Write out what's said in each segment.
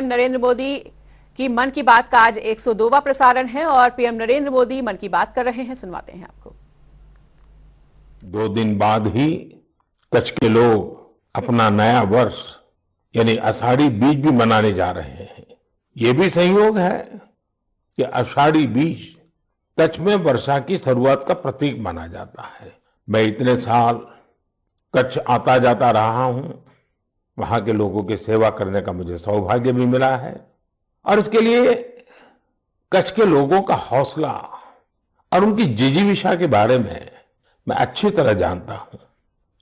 नरेंद्र मोदी की मन की बात का आज 102वां प्रसारण है और पीएम नरेंद्र मोदी मन की बात कर रहे हैं। सुनवाते हैं आपको। 2 दिन बाद ही कच्छ के लोग अपना नया वर्ष यानी आषाढ़ी बीज भी मनाने जा रहे हैं। ये भी संयोग है कि आषाढ़ी बीज कच्छ में वर्षा की शुरुआत का प्रतीक माना जाता है। मैं इतने साल कच्छ आता जाता रहा हूं, वहां के लोगों की सेवा करने का मुझे सौभाग्य भी मिला है और इसके लिए कच्छ के लोगों का हौसला और उनकी जिजीविषा के बारे में मैं अच्छी तरह जानता हूं।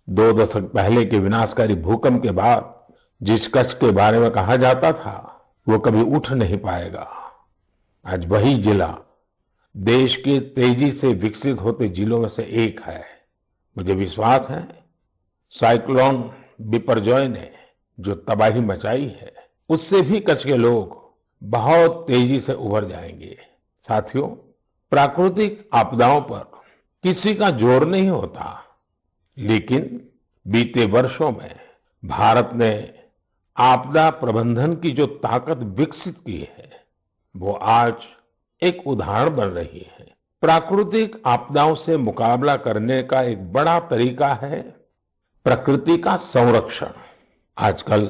2 दशक पहले के विनाशकारी भूकंप के बाद जिस कच्छ के बारे में कहा जाता था वो कभी उठ नहीं पाएगा, आज वही जिला देश के तेजी से विकसित होते जिलों में से एक है। मुझे विश्वास है साइक्लोन बिपरजॉय ने जो तबाही मचाई है उससे भी कच्छ के लोग बहुत तेजी से उभर जाएंगे। साथियों, प्राकृतिक आपदाओं पर किसी का जोर नहीं होता, लेकिन बीते वर्षों में भारत ने आपदा प्रबंधन की जो ताकत विकसित की है वो आज एक उदाहरण बन रही है। प्राकृतिक आपदाओं से मुकाबला करने का एक बड़ा तरीका है प्रकृति का संरक्षण। आजकल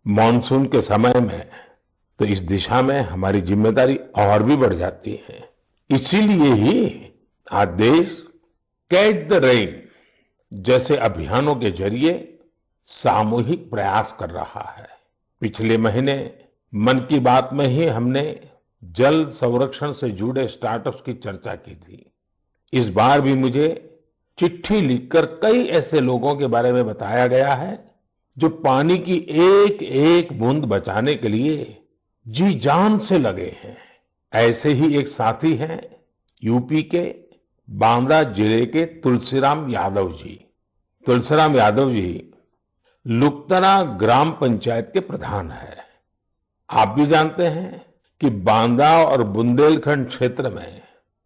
मॉनसून के समय में तो इस दिशा में हमारी जिम्मेदारी और भी बढ़ जाती है। इसीलिए ही आज देश कैच द रेन जैसे अभियानों के जरिए सामूहिक प्रयास कर रहा है। पिछले महीने मन की बात में ही हमने जल संरक्षण से जुड़े स्टार्टअप्स की चर्चा की थी। इस बार भी मुझे चिट्ठी लिखकर कई ऐसे लोगों के बारे में बताया गया है जो पानी की एक एक बूंद बचाने के लिए जी जान से लगे हैं। ऐसे ही एक साथी हैं यूपी के बांदा जिले के तुलसीराम यादव जी। तुलसीराम यादव जी लुकतरा ग्राम पंचायत के प्रधान है। आप भी जानते हैं कि बांदा और बुंदेलखंड क्षेत्र में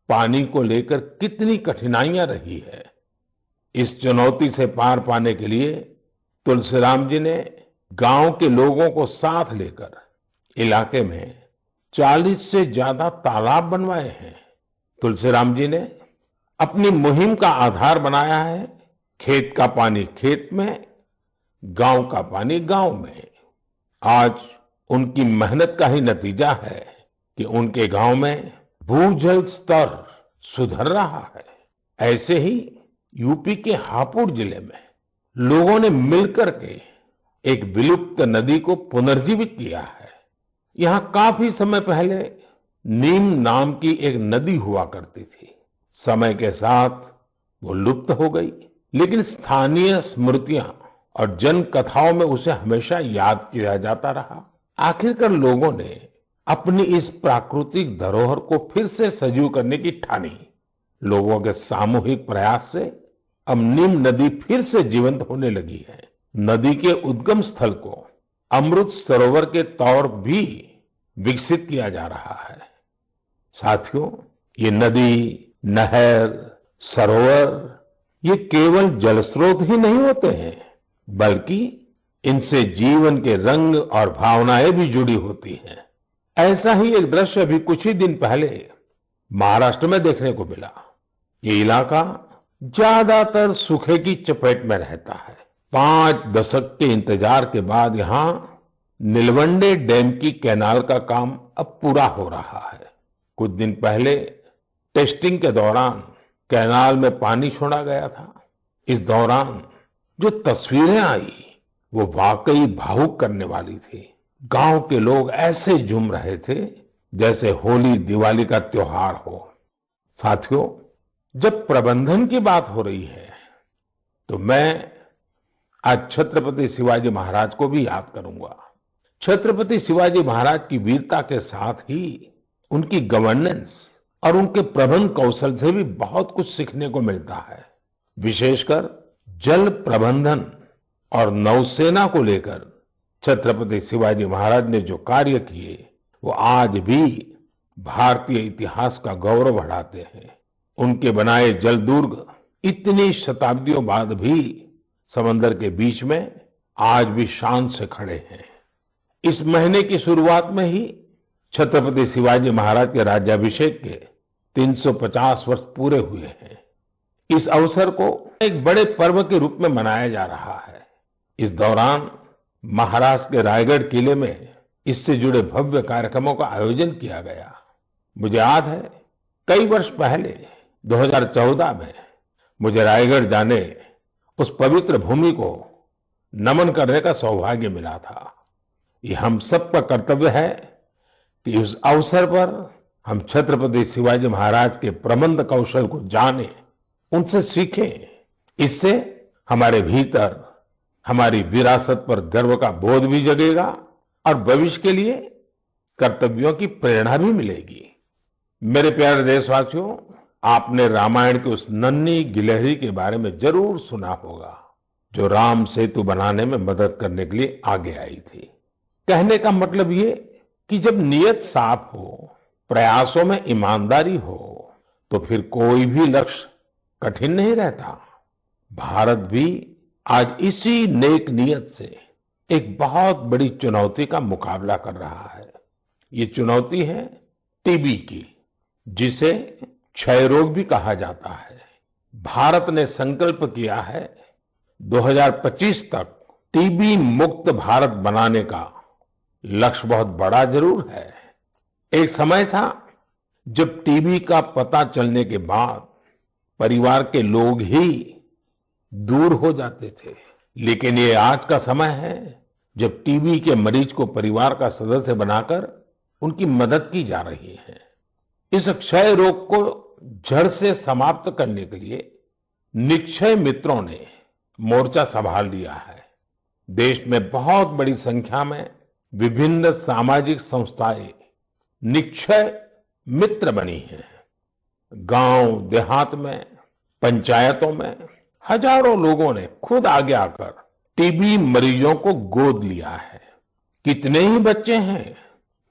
पानी को लेकर कितनी कठिनाइयां रही है। इस चुनौती से पार पाने के लिए तुलसीराम जी ने गांव के लोगों को साथ लेकर इलाके में 40 से ज्यादा तालाब बनवाए हैं। तुलसीराम जी ने अपनी मुहिम का आधार बनाया है खेत का पानी खेत में, गांव का पानी गांव में। आज उनकी मेहनत का ही नतीजा है कि उनके गांव में भूजल स्तर सुधर रहा है। ऐसे ही यूपी के हापुड़ जिले में लोगों ने मिलकर के एक विलुप्त नदी को पुनर्जीवित किया है। यहां काफी समय पहले नीम नाम की एक नदी हुआ करती थी। समय के साथ वो लुप्त हो गई, लेकिन स्थानीय स्मृतियां और जन कथाओं में उसे हमेशा याद किया जाता रहा। आखिरकार लोगों ने अपनी इस प्राकृतिक धरोहर को फिर से सजीव करने की ठानी। लोगों के सामूहिक प्रयास से अब नीम नदी फिर से जीवंत होने लगी है। नदी के उद्गम स्थल को अमृत सरोवर के तौर भी विकसित किया जा रहा है। साथियों, ये नदी, नहर, सरोवर ये केवल जल स्रोत ही नहीं होते हैं, बल्कि इनसे जीवन के रंग और भावनाएं भी जुड़ी होती हैं। ऐसा ही एक दृश्य अभी कुछ ही दिन पहले महाराष्ट्र में देखने को मिला। ये इलाका ज्यादातर सूखे की चपेट में रहता है। 5 दशक के इंतजार के बाद यहाँ नीलवंडे डैम की कैनाल का काम अब पूरा हो रहा है। कुछ दिन पहले टेस्टिंग के दौरान कैनाल में पानी छोड़ा गया था। इस दौरान जो तस्वीरें आई वो वाकई भावुक करने वाली थी। गांव के लोग ऐसे झूम रहे थे जैसे होली दिवाली का त्योहार हो। साथियों, जब प्रबंधन की बात हो रही है तो मैं आज छत्रपति शिवाजी महाराज को भी याद करूंगा। छत्रपति शिवाजी महाराज की वीरता के साथ ही उनकी गवर्नेंस और उनके प्रबंध कौशल से भी बहुत कुछ सीखने को मिलता है। विशेषकर जल प्रबंधन और नौसेना को लेकर छत्रपति शिवाजी महाराज ने जो कार्य किए वो आज भी भारतीय इतिहास का गौरव बढ़ाते हैं। उनके बनाए जल दुर्ग इतनी शताब्दियों बाद भी समंदर के बीच में आज भी शान से खड़े हैं। इस महीने की शुरुआत में ही छत्रपति शिवाजी महाराज के राज्याभिषेक के 350 वर्ष पूरे हुए हैं। इस अवसर को एक बड़े पर्व के रूप में मनाया जा रहा है। इस दौरान महाराष्ट्र के रायगढ़ किले में इससे जुड़े भव्य कार्यक्रमों का आयोजन किया गया। मुझे याद है कई वर्ष पहले 2014 में मुझे रायगढ़ जाने उस पवित्र भूमि को नमन करने का सौभाग्य मिला था। ये हम सब का कर्तव्य है कि उस अवसर पर हम छत्रपति शिवाजी महाराज के प्रबंध कौशल को जानें, उनसे सीखें। इससे हमारे भीतर हमारी विरासत पर गर्व का बोध भी जगेगा और भविष्य के लिए कर्तव्यों की प्रेरणा भी मिलेगी। मेरे प्यारे देशवासियों, आपने रामायण की उस नन्ही गिलहरी के बारे में जरूर सुना होगा जो राम सेतु बनाने में मदद करने के लिए आगे आई थी। कहने का मतलब ये कि जब नीयत साफ हो, प्रयासों में ईमानदारी हो, तो फिर कोई भी लक्ष्य कठिन नहीं रहता। भारत भी आज इसी नेक नियत से एक बहुत बड़ी चुनौती का मुकाबला कर रहा है। ये चुनौती है टीबी की, जिसे क्षय रोग भी कहा जाता है। भारत ने संकल्प किया है 2025 तक टीबी मुक्त भारत बनाने का। लक्ष्य बहुत बड़ा जरूर है। एक समय था जब टीबी का पता चलने के बाद परिवार के लोग ही दूर हो जाते थे, लेकिन ये आज का समय है जब टीबी के मरीज को परिवार का सदस्य बनाकर उनकी मदद की जा रही है। इस क्षय रोग को जड़ से समाप्त करने के लिए निक्षय मित्रों ने मोर्चा संभाल लिया है। देश में बहुत बड़ी संख्या में विभिन्न सामाजिक संस्थाएं निक्षय मित्र बनी हैं। गांव देहात में, पंचायतों में हजारों लोगों ने खुद आगे आकर टीबी मरीजों को गोद लिया है। कितने ही बच्चे हैं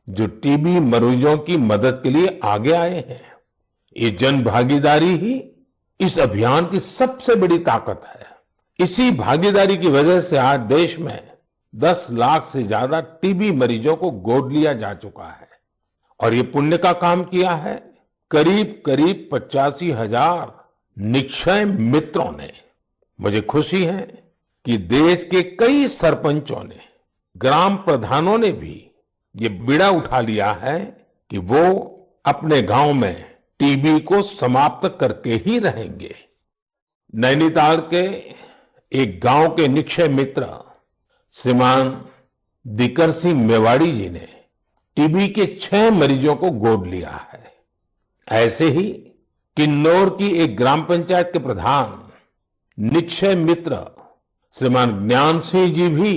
जो टीबी मरीजों की मदद के लिए आगे आए हैं। ये जन भागीदारी ही इस अभियान की सबसे बड़ी ताकत है। इसी भागीदारी की वजह से आज देश में 10 लाख से ज्यादा टीबी मरीजों को गोद लिया जा चुका है। और ये पुण्य का काम किया है करीब करीब 85,000 निक्षय मित्रों ने। मुझे खुशी है कि देश के कई सरपंचों ने, ग्राम प्रधानों ने भी ये बीड़ा उठा लिया है कि वो अपने गांव में टीबी को समाप्त करके ही रहेंगे। नैनीताल के एक गांव के निक्षय मित्र श्रीमान दिकर सिंह मेवाड़ी जी ने टीबी के 6 मरीजों को गोद लिया है। ऐसे ही किन्नौर की एक ग्राम पंचायत के प्रधान निक्षय मित्र श्रीमान ज्ञान सिंह जी भी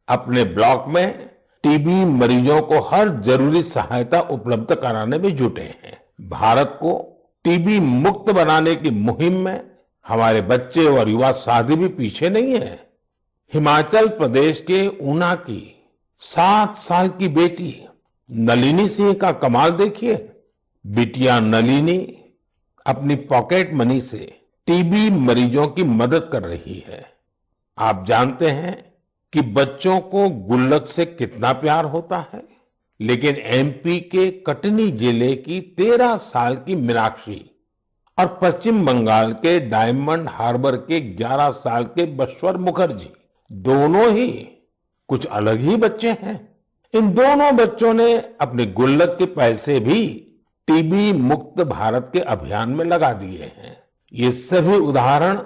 अपने ब्लॉक में टीबी मरीजों को हर जरूरी सहायता उपलब्ध कराने में जुटे हैं। भारत को टीबी मुक्त बनाने की मुहिम में हमारे बच्चे और युवा साथी भी पीछे नहीं है। हिमाचल प्रदेश के ऊना की 7 साल की बेटी नलिनी सिंह का कमाल देखिए। बिटिया नलिनी अपनी पॉकेट मनी से टीबी मरीजों की मदद कर रही है। आप जानते हैं कि बच्चों को गुल्लक से कितना प्यार होता है, लेकिन एमपी के कटनी जिले की 13 साल की मीनाक्षी और पश्चिम बंगाल के डायमंड हार्बर के 11 साल के बश्वर मुखर्जी दोनों ही कुछ अलग ही बच्चे हैं। इन दोनों बच्चों ने अपने गुल्लक के पैसे भी टीबी मुक्त भारत के अभियान में लगा दिए हैं। ये सभी उदाहरण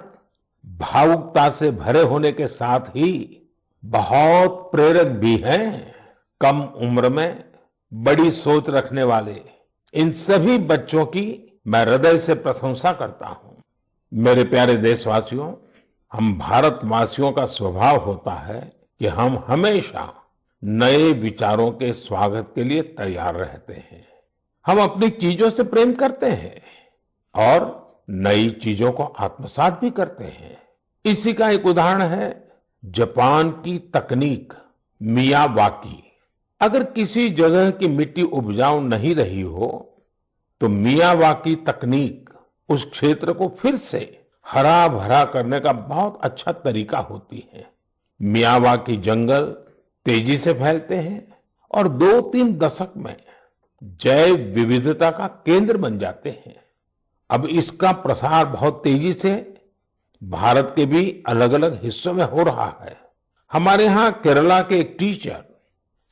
भावुकता से भरे होने के साथ ही बहुत प्रेरक भी हैं। कम उम्र में बड़ी सोच रखने वाले इन सभी बच्चों की मैं हृदय से प्रशंसा करता हूं। मेरे प्यारे देशवासियों, हम भारतवासियों का स्वभाव होता है कि हम हमेशा नए विचारों के स्वागत के लिए तैयार रहते हैं। हम अपनी चीजों से प्रेम करते हैं और नई चीजों को आत्मसात भी करते हैं। इसी का एक उदाहरण है जापान की तकनीक मियावाकी। अगर किसी जगह की मिट्टी उपजाऊ नहीं रही हो तो मियावाकी तकनीक उस क्षेत्र को फिर से हरा भरा करने का बहुत अच्छा तरीका होती है। मियावाकी जंगल तेजी से फैलते हैं और 2-3 दशक में जैव विविधता का केंद्र बन जाते हैं। अब इसका प्रसार बहुत तेजी से भारत के भी अलग अलग हिस्सों में हो रहा है। हमारे यहाँ केरला के एक टीचर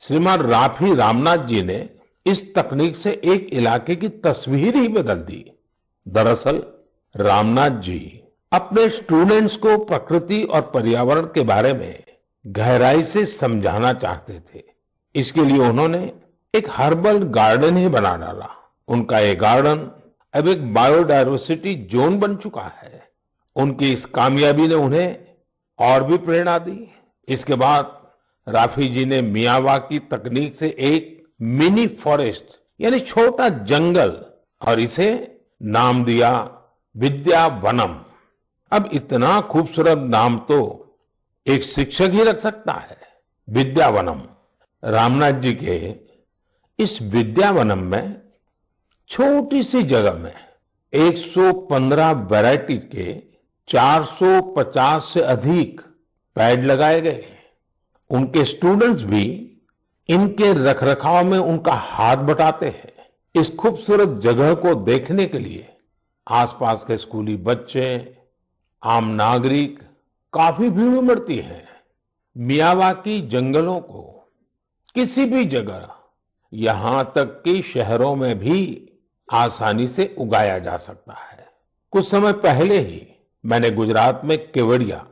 श्रीमान राफी रामनाथ जी ने इस तकनीक से एक इलाके की तस्वीर ही बदल दी। दरअसल रामनाथ जी अपने स्टूडेंट्स को प्रकृति और पर्यावरण के बारे में गहराई से समझाना चाहते थे। इसके लिए उन्होंने एक हर्बल गार्डन ही बना डाला। उनका ये गार्डन अब एक बायोडायवर्सिटी जोन बन चुका है। उनकी इस कामयाबी ने उन्हें और भी प्रेरणा दी। इसके बाद राफी जी ने मियावाकी तकनीक से एक मिनी फॉरेस्ट यानी छोटा जंगल और इसे नाम दिया विद्यावनम। अब इतना खूबसूरत नाम तो एक शिक्षक ही रख सकता है, विद्यावनम। रामनाथ जी के इस विद्यावनम में छोटी सी जगह में 115 वैरायटीज के 450 से अधिक पेड़ लगाए गए। उनके स्टूडेंट्स भी इनके रखरखाव में उनका हाथ बटाते हैं। इस खूबसूरत जगह को देखने के लिए आसपास के स्कूली बच्चे, आम नागरिक काफी भीड़ उमड़ती है। मियावाकी जंगलों को किसी भी जगह, यहां तक कि शहरों में भी आसानी से उगाया जा सकता है। कुछ समय पहले ही मैंने गुजरात में केवड़िया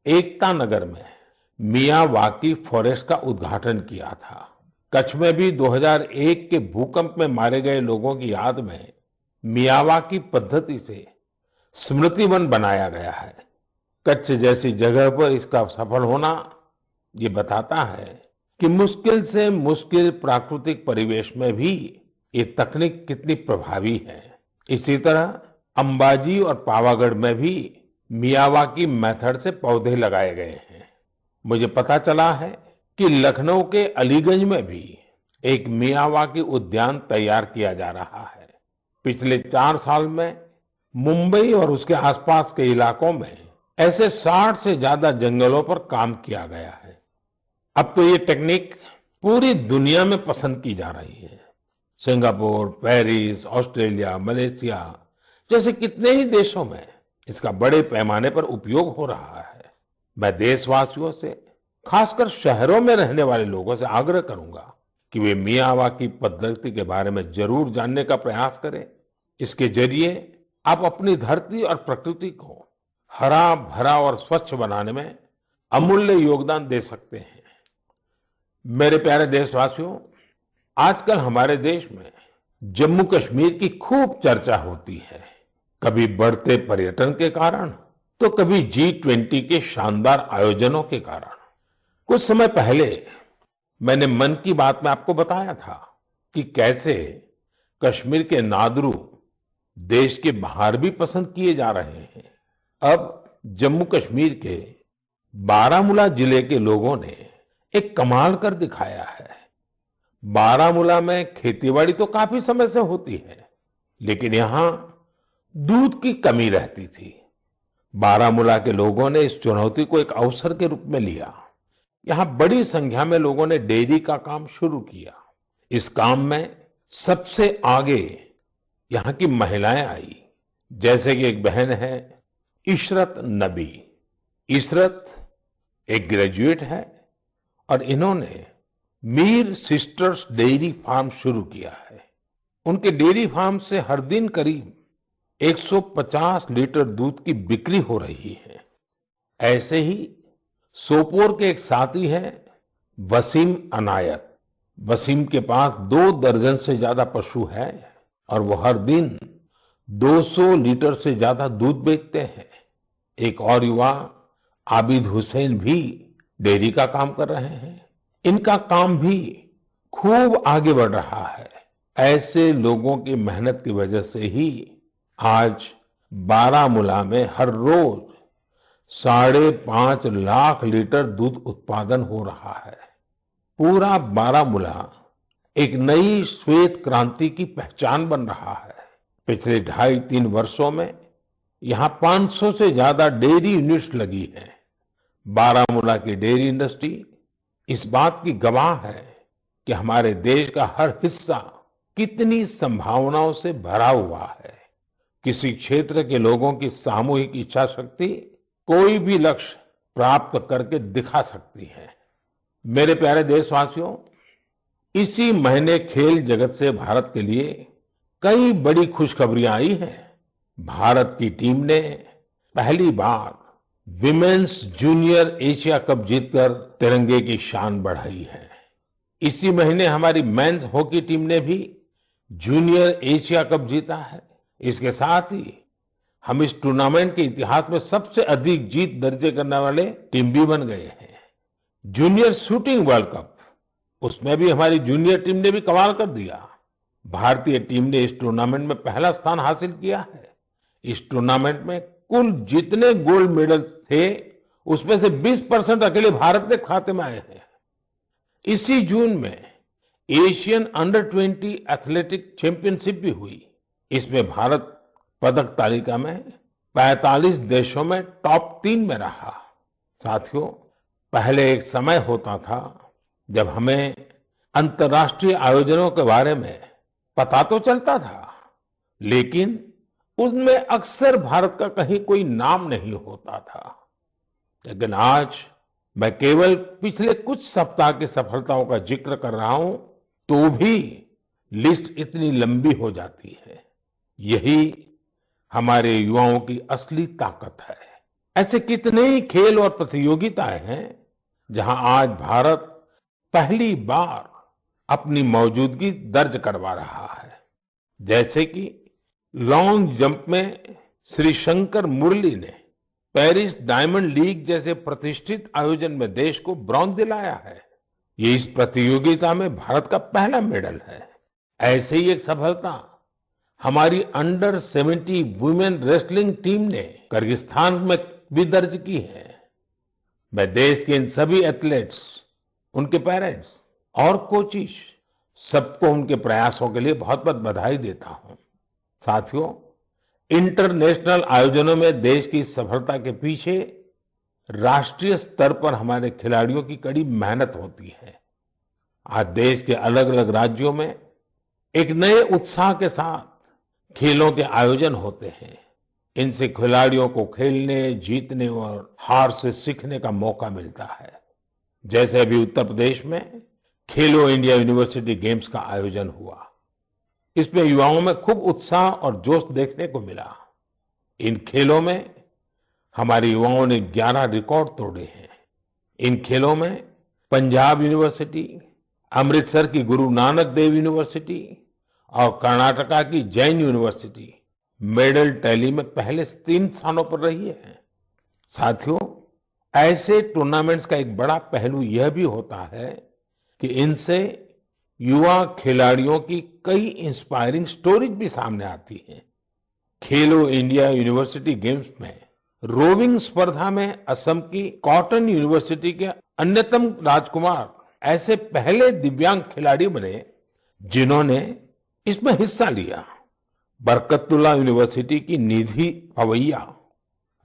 एकता नगर में मियावाकी फॉरेस्ट का उद्घाटन किया था। कच्छ में भी 2001 के भूकंप में मारे गए लोगों की याद में मियावाकी पद्धति से स्मृति वन बनाया गया है। कच्छ जैसी जगह पर इसका सफल होना ये बताता है कि मुश्किल से मुश्किल प्राकृतिक परिवेश में भी ये तकनीक कितनी प्रभावी है। इसी तरह अंबाजी और पावागढ़ में भी मियावाकी मेथड से पौधे लगाए गए हैं। मुझे पता चला है कि लखनऊ के अलीगंज में भी एक मियावाकी उद्यान तैयार किया जा रहा है। पिछले 4 साल में मुंबई और उसके आसपास के इलाकों में ऐसे 60 से ज्यादा जंगलों पर काम किया गया है। अब तो ये टेक्निक पूरी दुनिया में पसंद की जा रही है। सिंगापुर, पेरिस, ऑस्ट्रेलिया, मलेशिया जैसे कितने ही देशों में इसका बड़े पैमाने पर उपयोग हो रहा है। मैं देशवासियों से, खासकर शहरों में रहने वाले लोगों से आग्रह करूंगा कि वे मियावाकी पद्धति के बारे में जरूर जानने का प्रयास करें। इसके जरिए आप अपनी धरती और प्रकृति को हरा भरा और स्वच्छ बनाने में अमूल्य योगदान दे सकते हैं। मेरे प्यारे देशवासियों, आजकल हमारे देश में जम्मू कश्मीर की खूब चर्चा होती है। कभी बढ़ते पर्यटन के कारण तो कभी G20 के शानदार आयोजनों के कारण। कुछ समय पहले मैंने मन की बात में आपको बताया था कि कैसे कश्मीर के नादरू देश के बाहर भी पसंद किए जा रहे हैं। अब जम्मू कश्मीर के बारामूला जिले के लोगों ने एक कमाल कर दिखाया है। बारामूला में खेतीबाड़ी तो काफी समय से होती है, लेकिन यहाँ दूध की कमी रहती थी। बारामूला के लोगों ने इस चुनौती को एक अवसर के रूप में लिया। यहाँ बड़ी संख्या में लोगों ने डेयरी का काम शुरू किया। इस काम में सबसे आगे यहाँ की महिलाएं आई, जैसे कि एक बहन है इशरत नबी। इशरत एक ग्रेजुएट है और इन्होंने मीर सिस्टर्स डेयरी फार्म शुरू किया है। उनके डेयरी फार्म से हर दिन करीब 150 लीटर दूध की बिक्री हो रही है। ऐसे ही सोपोर के एक साथी हैं वसीम अनायत। वसीम के पास 2 दर्जन से ज्यादा पशु हैं और वो हर दिन 200 लीटर से ज्यादा दूध बेचते हैं। एक और युवा आबिद हुसैन भी डेयरी का काम कर रहे हैं। इनका काम भी खूब आगे बढ़ रहा है। ऐसे लोगों की मेहनत की वजह से ही आज बारामूला में हर रोज 5.5 लाख लीटर दूध उत्पादन हो रहा है। पूरा बारामूला एक नई श्वेत क्रांति की पहचान बन रहा है। पिछले 2.5-3 वर्षों में यहाँ 500 से ज्यादा डेयरी यूनिट्स लगी हैं। बारामूला की डेयरी इंडस्ट्री इस बात की गवाह है कि हमारे देश का हर हिस्सा कितनी संभावनाओं से भरा हुआ है। किसी क्षेत्र के लोगों की सामूहिक इच्छा शक्ति कोई भी लक्ष्य प्राप्त करके दिखा सकती है। मेरे प्यारे देशवासियों, इसी महीने खेल जगत से भारत के लिए कई बड़ी खुशखबरियां आई हैं। भारत की टीम ने पहली बार विमेन्स जूनियर एशिया कप जीतकर तिरंगे की शान बढ़ाई है। इसी महीने हमारी मेंस हॉकी टीम ने भी जूनियर एशिया कप जीता है। इसके साथ ही हम इस टूर्नामेंट के इतिहास में सबसे अधिक जीत दर्ज करने वाले टीम भी बन गए हैं। जूनियर शूटिंग वर्ल्ड कप, उसमें भी हमारी जूनियर टीम ने भी कमाल कर दिया। भारतीय टीम ने इस टूर्नामेंट में पहला स्थान हासिल किया है। इस टूर्नामेंट में कुल जितने गोल्ड मेडल थे उसमें से 20% अकेले भारत के खाते में आए हैं। इसी जून में एशियन अंडर 20 एथलेटिक चैंपियनशिप भी हुई। इसमें भारत पदक तालिका में 45 देशों में टॉप 3 में रहा। साथियों, पहले एक समय होता था जब हमें अंतर्राष्ट्रीय आयोजनों के बारे में पता तो चलता था, लेकिन उसमें अक्सर भारत का कहीं कोई नाम नहीं होता था। लेकिन आज मैं केवल पिछले कुछ सप्ताह की सफलताओं का जिक्र कर रहा हूं तो भी लिस्ट इतनी लंबी हो जाती है। यही हमारे युवाओं की असली ताकत है। ऐसे कितने ही खेल और प्रतियोगिताएं हैं जहां आज भारत पहली बार अपनी मौजूदगी दर्ज करवा रहा है। जैसे कि लॉन्ग जंप में श्री शंकर मुरली ने पेरिस डायमंड लीग जैसे प्रतिष्ठित आयोजन में देश को ब्रॉन्ज दिलाया है। ये इस प्रतियोगिता में भारत का पहला मेडल है। ऐसे ही एक सफलता हमारी अंडर 70 वुमेन रेसलिंग टीम ने किर्गिस्तान में भी दर्ज की है। मैं देश के इन सभी एथलीट्स, उनके पेरेंट्स और कोचिज सबको उनके प्रयासों के लिए बहुत बहुत बधाई देता हूं। साथियों, इंटरनेशनल आयोजनों में देश की सफलता के पीछे राष्ट्रीय स्तर पर हमारे खिलाड़ियों की कड़ी मेहनत होती है। आज देश के अलग अलग राज्यों में एक नए उत्साह के साथ खेलों के आयोजन होते हैं। इनसे खिलाड़ियों को खेलने, जीतने और हार से सीखने का मौका मिलता है। जैसे अभी उत्तर प्रदेश में खेलो इंडिया यूनिवर्सिटी गेम्स का आयोजन हुआ। इसमें युवाओं में खूब उत्साह और जोश देखने को मिला। इन खेलों में हमारे युवाओं ने 11 रिकॉर्ड तोड़े हैं। इन खेलों में पंजाब यूनिवर्सिटी, अमृतसर की गुरु नानक देव यूनिवर्सिटी और कर्नाटका की जैन यूनिवर्सिटी मेडल टैली में पहले 3 स्थानों पर रही है। साथियों, ऐसे टूर्नामेंट्स का एक बड़ा पहलू यह भी होता है कि इनसे युवा खिलाड़ियों की कई इंस्पायरिंग स्टोरीज भी सामने आती हैं। खेलो इंडिया यूनिवर्सिटी गेम्स में रोविंग स्पर्धा में असम की कॉटन यूनिवर्सिटी के अन्यतम राजकुमार ऐसे पहले दिव्यांग खिलाड़ी बने जिन्होंने इसमें हिस्सा लिया। बरकतुल्ला यूनिवर्सिटी की निधि पवैया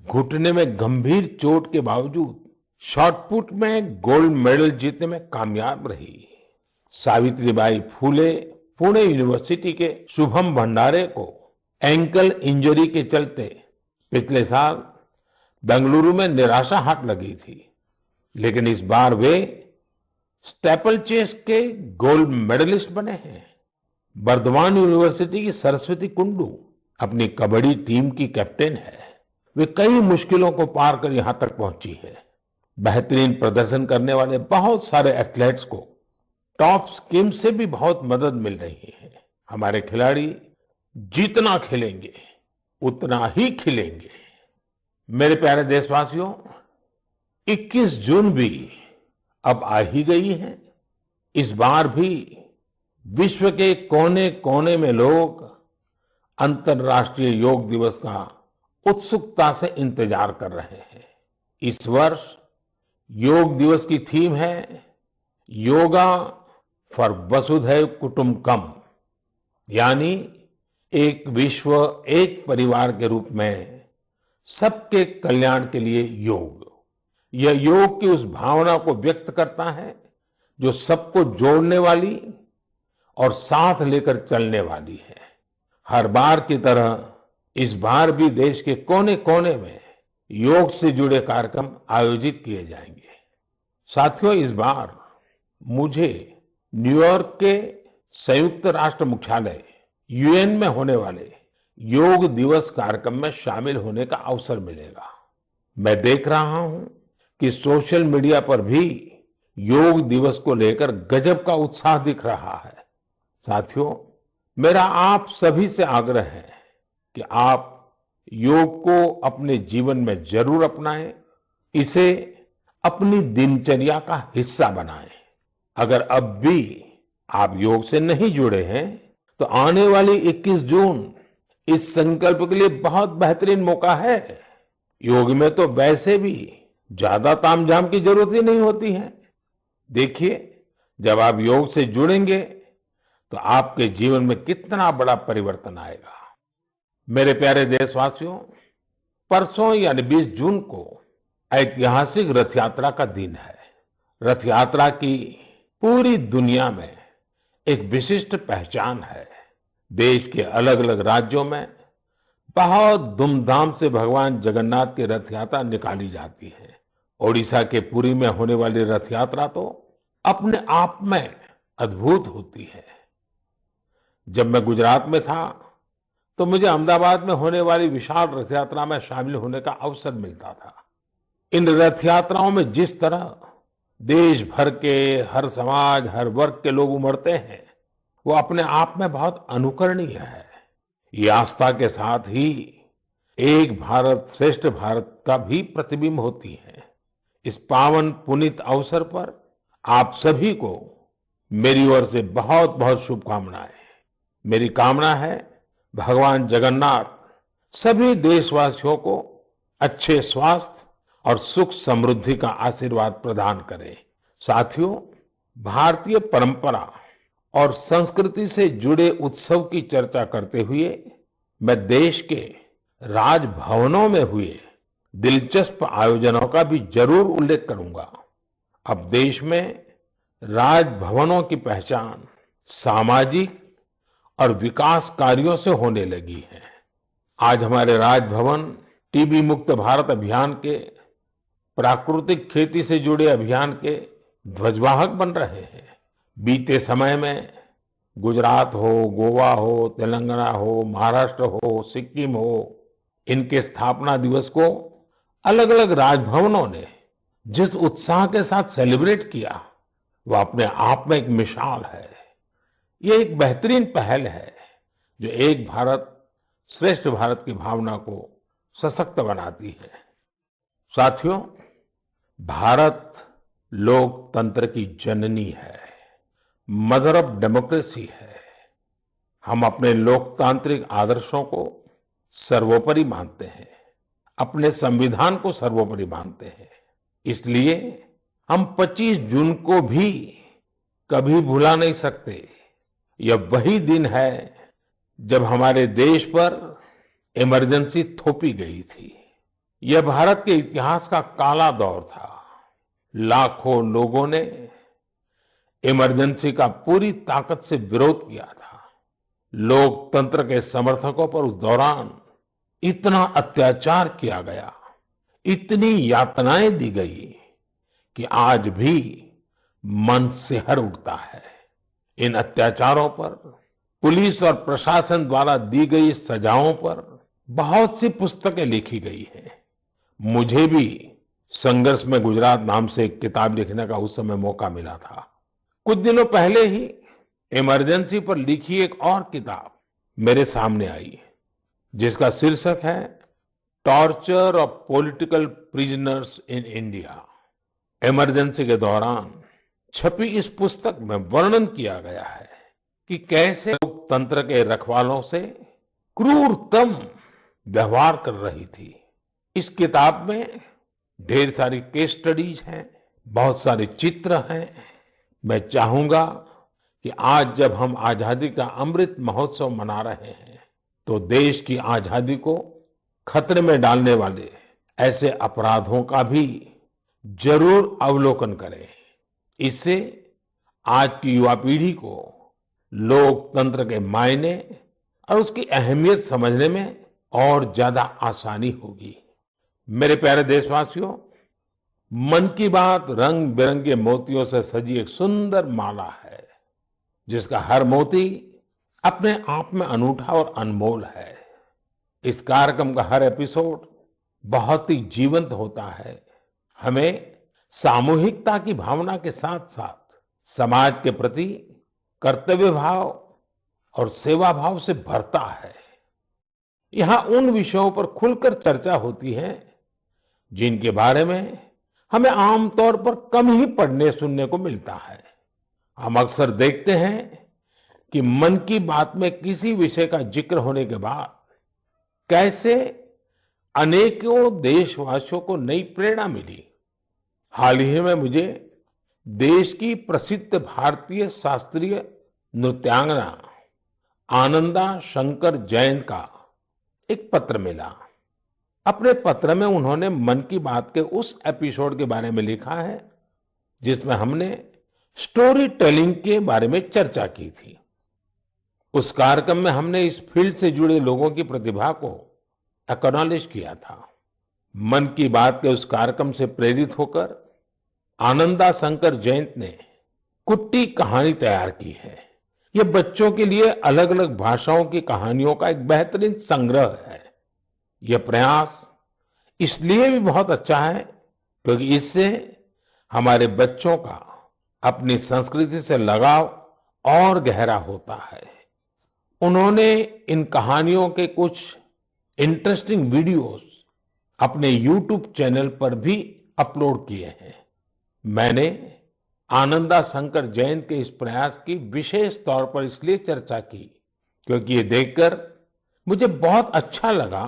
घुटने में गंभीर चोट के बावजूद शॉटपुट में गोल्ड मेडल जीतने में कामयाब रही। सावित्रीबाई फूले पुणे यूनिवर्सिटी के शुभम भंडारे को एंकल इंजरी के चलते पिछले साल बेंगलुरु में निराशा हाथ लगी थी, लेकिन इस बार वे स्टेपल चेस के गोल्ड मेडलिस्ट बने हैं। बर्दवान यूनिवर्सिटी की सरस्वती कुंडू अपनी कबड्डी टीम की कैप्टन है। वे कई मुश्किलों को पार कर यहां तक पहुंची है। बेहतरीन प्रदर्शन करने वाले बहुत सारे एथलेट्स को टॉप स्कीम से भी बहुत मदद मिल रही है। हमारे खिलाड़ी जितना खेलेंगे उतना ही खिलेंगे। मेरे प्यारे देशवासियों, 21 जून भी अब आ ही गई है। इस बार भी विश्व के कोने कोने में लोग अंतर्राष्ट्रीय योग दिवस का उत्सुकता से इंतजार कर रहे हैं। इस वर्ष योग दिवस की थीम है योगा फॉर वसुधैव कुटुंबकम, यानी एक विश्व एक परिवार के रूप में सबके कल्याण के लिए योग। यह योग की उस भावना को व्यक्त करता है जो सबको जोड़ने वाली और साथ लेकर चलने वाली है। हर बार की तरह इस बार भी देश के कोने कोने में योग से जुड़े कार्यक्रम आयोजित किए जाएंगे। साथियों, इस बार मुझे न्यूयॉर्क के संयुक्त राष्ट्र मुख्यालय यूएन में होने वाले योग दिवस कार्यक्रम में शामिल होने का अवसर मिलेगा। मैं देख रहा हूं कि सोशल मीडिया पर भी योग दिवस को लेकर गजब का उत्साह दिख रहा है। साथियों, मेरा आप सभी से आग्रह है कि आप योग को अपने जीवन में जरूर अपनाएं, इसे अपनी दिनचर्या का हिस्सा बनाएं। अगर अब भी आप योग से नहीं जुड़े हैं, तो आने वाली 21 जून इस संकल्प के लिए बहुत बेहतरीन मौका है। योग में तो वैसे भी ज्यादा तामझाम की जरूरत ही नहीं होती है। देखिए, जब आप योग से जुड़ेंगे तो आपके जीवन में कितना बड़ा परिवर्तन आएगा। मेरे प्यारे देशवासियों, परसों यानी 20 जून को ऐतिहासिक रथ यात्रा का दिन है। रथ यात्रा की पूरी दुनिया में एक विशिष्ट पहचान है। देश के अलग अलग राज्यों में बहुत धूमधाम से भगवान जगन्नाथ की रथ यात्रा निकाली जाती है। ओडिशा के पुरी में होने वाली रथ यात्रा तो अपने आप में अद्भुत होती है। जब मैं गुजरात में था तो मुझे अहमदाबाद में होने वाली विशाल रथ यात्रा में शामिल होने का अवसर मिलता था। इन रथ यात्राओं में जिस तरह देश भर के हर समाज, हर वर्ग के लोग उमड़ते हैं, वो अपने आप में बहुत अनुकरणीय है। ये आस्था के साथ ही एक भारत श्रेष्ठ भारत का भी प्रतिबिंब होती है। इस पावन पुनीत अवसर पर आप सभी को मेरी ओर से बहुत बहुत शुभकामनाएं। मेरी कामना है भगवान जगन्नाथ सभी देशवासियों को अच्छे स्वास्थ्य और सुख समृद्धि का आशीर्वाद प्रदान करें। साथियों, भारतीय परंपरा और संस्कृति से जुड़े उत्सव की चर्चा करते हुए मैं देश के राजभवनों में हुए दिलचस्प आयोजनों का भी जरूर उल्लेख करूंगा। अब देश में राजभवनों की पहचान सामाजिक और विकास कार्यों से होने लगी है। आज हमारे राजभवन टीबी मुक्त भारत अभियान के, प्राकृतिक खेती से जुड़े अभियान के ध्वजवाहक बन रहे हैं। बीते समय में गुजरात हो, गोवा हो, तेलंगाना हो, महाराष्ट्र हो, सिक्किम हो, इनके स्थापना दिवस को अलग अलग राजभवनों ने जिस उत्साह के साथ सेलिब्रेट किया, वह अपने आप में एक मिसाल है। ये एक बेहतरीन पहल है जो एक भारत श्रेष्ठ भारत की भावना को सशक्त बनाती है। साथियों, भारत लोकतंत्र की जननी है, मदर ऑफ डेमोक्रेसी है। हम अपने लोकतांत्रिक आदर्शों को सर्वोपरि मानते हैं, अपने संविधान को सर्वोपरि मानते हैं। इसलिए हम 25 जून को भी कभी भुला नहीं सकते। यह वही दिन है जब हमारे देश पर इमरजेंसी थोपी गई थी। यह भारत के इतिहास का काला दौर था। लाखों लोगों ने इमरजेंसी का पूरी ताकत से विरोध किया था। लोकतंत्र के समर्थकों पर उस दौरान इतना अत्याचार किया गया, इतनी यातनाएं दी गई कि आज भी मन सिहर उठता है। इन अत्याचारों पर, पुलिस और प्रशासन द्वारा दी गई सजाओं पर बहुत सी पुस्तकें लिखी गई हैं। मुझे भी संघर्ष में गुजरात नाम से एक किताब लिखने का उस समय मौका मिला था। कुछ दिनों पहले ही इमरजेंसी पर लिखी एक और किताब मेरे सामने आई, जिसका शीर्षक है torture of political prisoners in India. Emergency के दौरान छपी इस पुस्तक में वर्णन किया गया है कि कैसे लोकतंत्र के रखवालों से क्रूरतम व्यवहार कर रही थी। इस किताब में ढेर सारी केस स्टडीज हैं, बहुत सारे चित्र हैं। मैं चाहूंगा कि आज जब हम आजादी का अमृत महोत्सव मना रहे हैं, तो देश की आजादी को खतरे में डालने वाले ऐसे अपराधों का भी जरूर अवलोकन करें। इससे आज की युवा पीढ़ी को लोकतंत्र के मायने और उसकी अहमियत समझने में और ज्यादा आसानी होगी। मेरे प्यारे देशवासियों, मन की बात रंग बिरंगे मोतियों से सजी एक सुंदर माला है, जिसका हर मोती अपने आप में अनूठा और अनमोल है। इस कार्यक्रम का हर एपिसोड बहुत ही जीवंत होता है, हमें सामूहिकता की भावना के साथ साथ समाज के प्रति कर्तव्य भाव और सेवा भाव से भरता है। यहाँ उन विषयों पर खुलकर चर्चा होती है जिनके बारे में हमें आमतौर पर कम ही पढ़ने सुनने को मिलता है। हम अक्सर देखते हैं कि मन की बात में किसी विषय का जिक्र होने के बाद कैसे अनेकों देशवासियों को नई प्रेरणा मिली। हाल ही में मुझे देश की प्रसिद्ध भारतीय शास्त्रीय नृत्यांगना आनंदा शंकर जयंत का एक पत्र मिला। अपने पत्र में उन्होंने मन की बात के उस एपिसोड के बारे में लिखा है जिसमें हमने स्टोरी टेलिंग के बारे में चर्चा की थी। उस कार्यक्रम में हमने इस फील्ड से जुड़े लोगों की प्रतिभा को एक्नॉलेज किया था। मन की बात के उस कार्यक्रम से प्रेरित होकर आनंदा शंकर जयंत ने कुट्टी कहानी तैयार की है। ये बच्चों के लिए अलग अलग भाषाओं की कहानियों का एक बेहतरीन संग्रह है। यह प्रयास इसलिए भी बहुत अच्छा है क्योंकि इससे हमारे बच्चों का अपनी संस्कृति से लगाव और गहरा होता है। उन्होंने इन कहानियों के कुछ इंटरेस्टिंग वीडियोस अपने YouTube चैनल पर भी अपलोड किए हैं। मैंने आनंदा शंकर जयंत के इस प्रयास की विशेष तौर पर इसलिए चर्चा की क्योंकि ये देखकर मुझे बहुत अच्छा लगा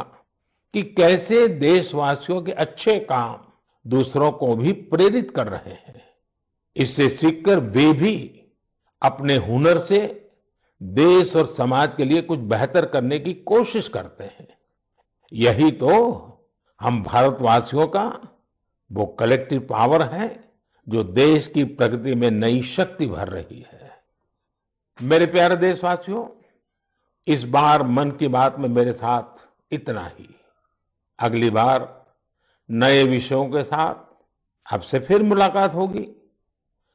कि कैसे देशवासियों के अच्छे काम दूसरों को भी प्रेरित कर रहे हैं। इससे सीखकर वे भी अपने हुनर से देश और समाज के लिए कुछ बेहतर करने की कोशिश करते हैं। यही तो हम भारतवासियों का वो कलेक्टिव पावर है जो देश की प्रगति में नई शक्ति भर रही है। मेरे प्यारे देशवासियों, इस बार मन की बात में मेरे साथ इतना ही। अगली बार नए विषयों के साथ आपसे फिर मुलाकात होगी।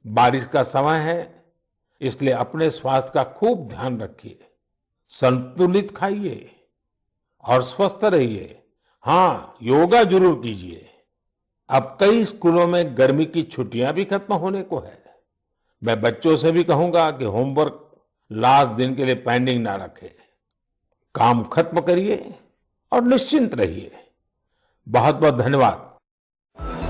बारिश का समय है, इसलिए अपने स्वास्थ्य का खूब ध्यान रखिए, संतुलित खाइए और स्वस्थ रहिए। हाँ, योगा जरूर कीजिए। अब कई स्कूलों में गर्मी की छुट्टियां भी खत्म होने को है। मैं बच्चों से भी कहूंगा कि होमवर्क लास्ट दिन के लिए पेंडिंग ना रखें। काम खत्म करिए और निश्चिंत रहिए। बहुत बहुत धन्यवाद।